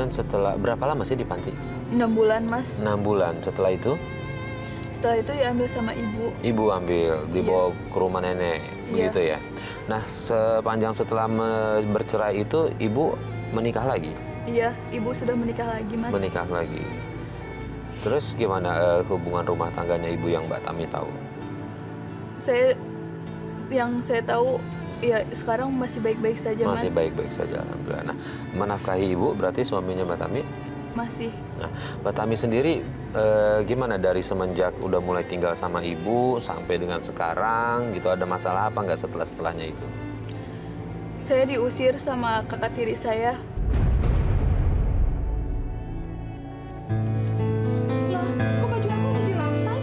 Kemudian setelah berapa lama sih di panti? 6 bulan, Mas. 6 bulan. Setelah itu Diambil sama ibu. ibu ambil, dibawa ke rumah nenek, begitu ya. Nah, setelah bercerai itu ibu menikah lagi? Iya, ibu sudah menikah lagi, Mas. Menikah lagi. Terus gimana hubungan rumah tangganya ibu yang Mbak Tami tahu? Yang saya tahu, ya sekarang masih baik-baik saja, Mas. Masih baik-baik saja, alhamdulillah. Nah, menafkahi ibu berarti suaminya Mbak Tami? Masih. Nah, Mbak Tami sendiri gimana dari semenjak udah mulai tinggal sama ibu sampai dengan sekarang gitu, ada masalah apa nggak setelahnya itu? Saya diusir sama kakak tiri saya. Lah, kok baju aku ada di lantai?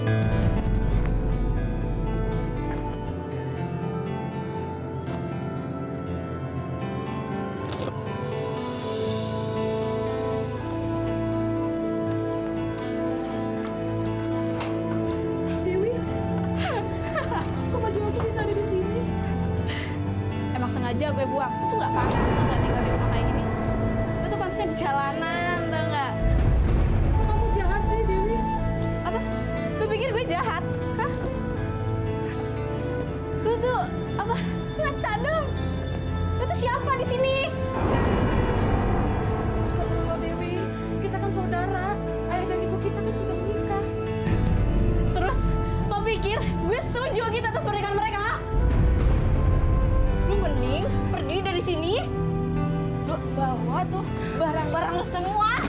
Dewi, kok baju aku bisa ada di sini? Emang sengaja gue buang. Itu nggak pantas tau nggak tinggal di rumah kayak gini. Itu tuh pantasnya di jalanan, tau nggak? Kamu jahat sih, Dewi. Apa? Lu pikir gue jahat? Hah? Lu tuh apa? Ngaca dong. Lu tuh siapa di sini? Astagfirullah, Dewi. Kita kan saudara. Ayah dan ibu kita kan sudah menikah. Terus lo pikir gue setuju kita atas pernikahan mereka? Lu mending pergi dari sini. Lu bawa tuh barang-barang lu semua.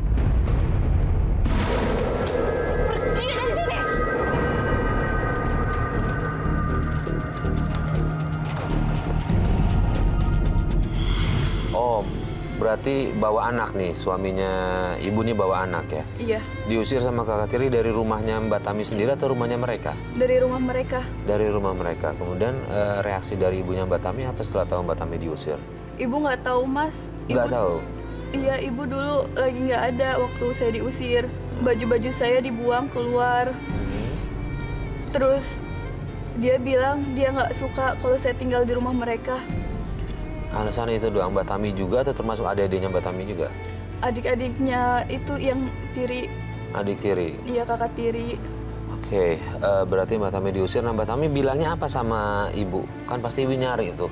Lu pergi dari sini. Oh, berarti bawa anak nih, suaminya ibu nih bawa anak ya? Iya, Diusir sama kakak tiri dari rumahnya Mbak Tami sendiri atau rumahnya mereka? dari rumah mereka. Dari rumah mereka. Kemudian reaksi dari ibunya Mbak Tami apa setelah tahu Mbak Tami diusir? Ibu nggak tahu, Mas. Nggak tahu. Iya, ibu dulu lagi nggak ada waktu saya diusir. Baju-baju saya dibuang keluar. Terus dia bilang dia nggak suka kalau saya tinggal di rumah mereka. Alasan itu doang Mbak Tami juga atau termasuk adik-adiknya Mbak Tami juga? Adik-adiknya itu yang tiri, Adik tiri. iya kakak tiri. Oke, berarti Mbak Tami diusir. Nah, Mbak Tami bilangnya apa sama ibu? Kan pasti ibu nyari itu.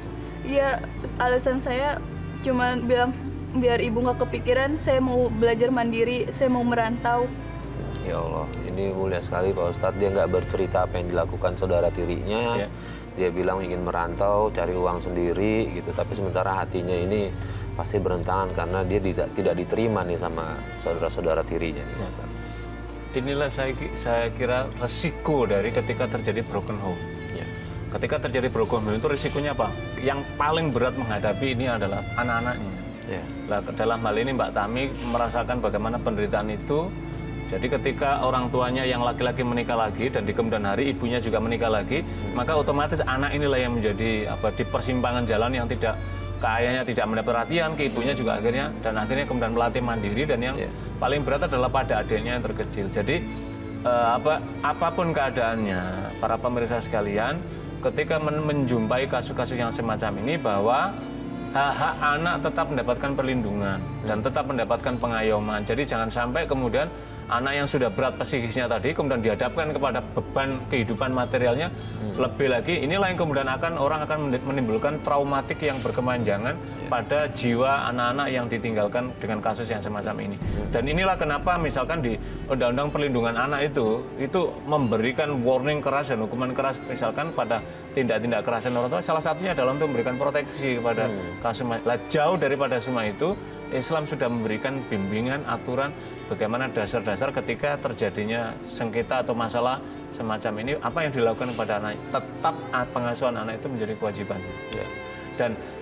Iya, alasan saya cuma bilang biar ibu nggak kepikiran saya mau belajar mandiri, saya mau merantau. Ya Allah, ini mulia sekali Pak Ustadz. Dia nggak bercerita apa yang dilakukan saudara tirinya. Ya. Dia bilang ingin merantau, cari uang sendiri gitu. Tapi sementara hatinya ini pasti berentangan karena dia tidak diterima nih sama saudara-saudara tirinya. Ya. Inilah saya kira resiko dari ketika terjadi broken home. Ya. Ketika terjadi broken home itu risikonya apa? Yang paling berat menghadapi ini adalah anak-anaknya. Ya. Nah, dalam hal ini Mbak Tami merasakan bagaimana penderitaan itu. Jadi ketika orang tuanya yang laki-laki menikah lagi dan di kemudian hari ibunya juga menikah lagi, maka otomatis anak inilah yang menjadi di persimpangan jalan yang tidak ke ayahnya tidak mendapat perhatian, ke ibunya juga akhirnya kemudian melatih mandiri dan yang paling berat adalah pada adiknya yang terkecil. Jadi apapun keadaannya, para pemirsa sekalian, ketika menjumpai kasus-kasus yang semacam ini bahwa hak-hak anak tetap mendapatkan perlindungan dan tetap mendapatkan pengayoman. Jadi jangan sampai kemudian anak yang sudah berat psikisnya tadi kemudian dihadapkan kepada beban kehidupan materialnya lebih lagi. Inilah yang kemudian orang akan menimbulkan traumatik yang berkepanjangan pada jiwa anak-anak yang ditinggalkan dengan kasus yang semacam ini. Dan inilah kenapa misalkan di Undang-Undang Perlindungan Anak itu memberikan warning keras dan hukuman keras misalkan pada tindak-tindak kekerasan orang tua. Salah satunya adalah untuk memberikan proteksi kepada kasus. Jauh daripada semua itu, Islam sudah memberikan bimbingan, aturan bagaimana dasar-dasar ketika terjadinya sengketa atau masalah semacam ini, apa yang dilakukan kepada anak. Tetap pengasuhan anak itu menjadi kewajiban. Ya.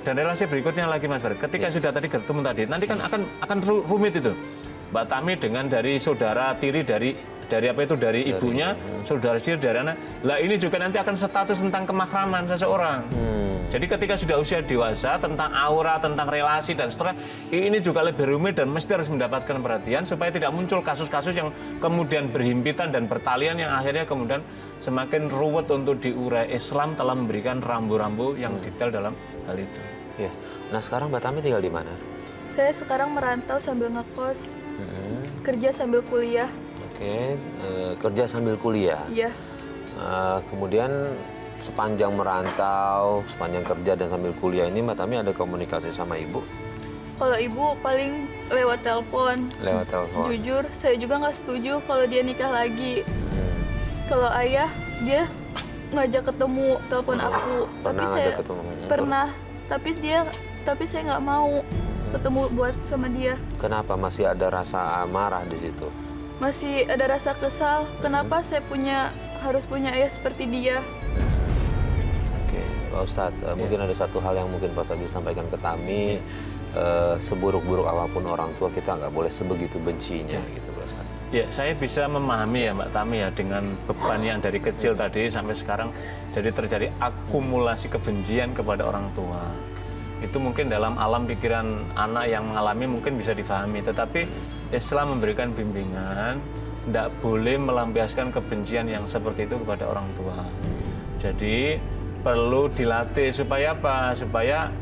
Dan relasi berikutnya lagi Mas Farid, ketika sudah tadi ketemu tadi, nanti kan akan rumit itu. Mbak Tami dengan dari saudara tiri dari ibunya, saudara tiri dari anak. Lah ini juga nanti akan status tentang kemahraman seseorang. Jadi ketika sudah usia dewasa, tentang aura, tentang relasi dan seterusnya, ini juga lebih rumit dan mesti harus mendapatkan perhatian supaya tidak muncul kasus-kasus yang kemudian berhimpitan dan bertalian yang akhirnya kemudian semakin ruwet untuk diurai. Islam telah memberikan rambu-rambu yang detail dalam hal itu. Ya. Nah sekarang Mbak Tami tinggal di mana? Saya sekarang merantau sambil ngekos, kerja sambil kuliah. Oke, kerja sambil kuliah. Iya, Kemudian sepanjang merantau, sepanjang kerja dan sambil kuliah ini Mbak Tami ada komunikasi sama ibu kalau ibu paling lewat telepon. lewat telepon? Jujur, saya juga nggak setuju kalau dia nikah lagi. Kalau ayah, dia ngajak ketemu, telepon aku. Pernah Tapi saya ngajak ketemu? pernah, tapi saya nggak mau ketemu buat sama dia. Kenapa masih ada rasa marah di situ? Masih ada rasa kesal. Kenapa saya harus punya ayah seperti dia? Oke, Pak Ustadz, mungkin ada satu hal yang mungkin Pak Ustadz bisa sampaikan ke Tami. Seburuk-buruk apapun orang tua, kita nggak boleh sebegitu bencinya gitu Pak Ustadz. Ya, saya bisa memahami ya Mbak Tami ya, dengan beban yang dari kecil tadi sampai sekarang jadi terjadi akumulasi kebencian kepada orang tua. Itu mungkin dalam alam pikiran anak yang mengalami mungkin bisa difahami, tetapi Islam memberikan bimbingan tidak boleh melampiaskan kebencian yang seperti itu kepada orang tua. Jadi perlu dilatih supaya apa? Supaya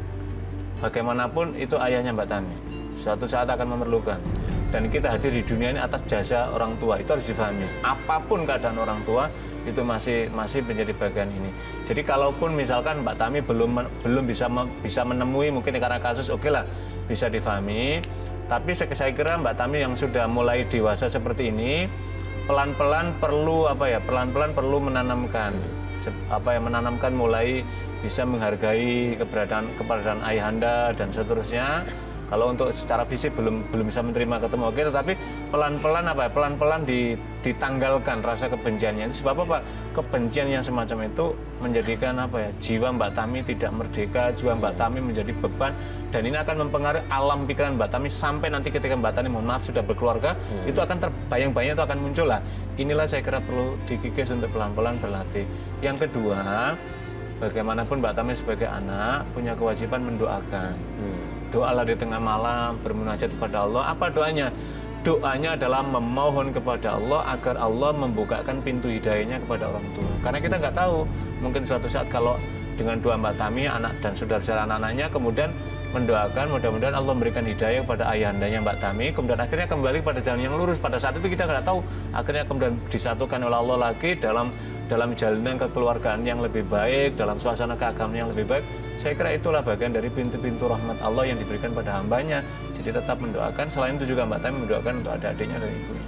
bagaimanapun itu ayahnya Mbak Tami, suatu saat akan memerlukan. Dan kita hadir di dunia ini atas jasa orang tua, itu harus difahami. Apapun keadaan orang tua, itu masih menjadi bagian ini. Jadi kalaupun misalkan Mbak Tami belum bisa menemui, mungkin karena kasus, oke lah, bisa difahami. Tapi saya kira Mbak Tami yang sudah mulai dewasa seperti ini, pelan-pelan perlu menanamkan, menanamkan mulai bisa menghargai keberadaan ayahanda dan seterusnya. Kalau untuk secara fisik belum bisa menerima ketemu, oke, tetapi pelan-pelan ditanggalkan rasa kebenciannya. Itu sebab apa? Kebencian yang semacam itu menjadikan jiwa Mbak Tami tidak merdeka, jiwa Mbak Tami menjadi beban, dan ini akan mempengaruhi alam pikiran Mbak Tami sampai nanti ketika Mbak Tami mohon maaf sudah berkeluarga, itu akan terbayang-bayang, itu akan muncul lah. Inilah saya kira perlu dikikis untuk pelan-pelan berlatih. Yang kedua, bagaimanapun Mbak Tami sebagai anak punya kewajiban mendoakan. Doalah di tengah malam, bermunajat kepada Allah. Apa doanya? Doanya adalah memohon kepada Allah agar Allah membukakan pintu hidayahnya kepada orang tua. Karena kita nggak tahu, mungkin suatu saat kalau dengan doa Mbak Tami, anak dan saudara-saudara anak-anaknya, kemudian mendoakan mudah-mudahan Allah memberikan hidayah kepada ayahandanya Mbak Tami, kemudian akhirnya kembali pada jalan yang lurus. Pada saat itu kita nggak tahu, akhirnya kemudian disatukan oleh Allah lagi dalam jalinan kekeluargaan yang lebih baik, dalam suasana keagamaan yang lebih baik. Saya kira itulah bagian dari pintu-pintu rahmat Allah yang diberikan pada hambanya. Jadi tetap mendoakan. Selain itu juga Mbak Tami mendoakan untuk adik-adiknya dan ibunya.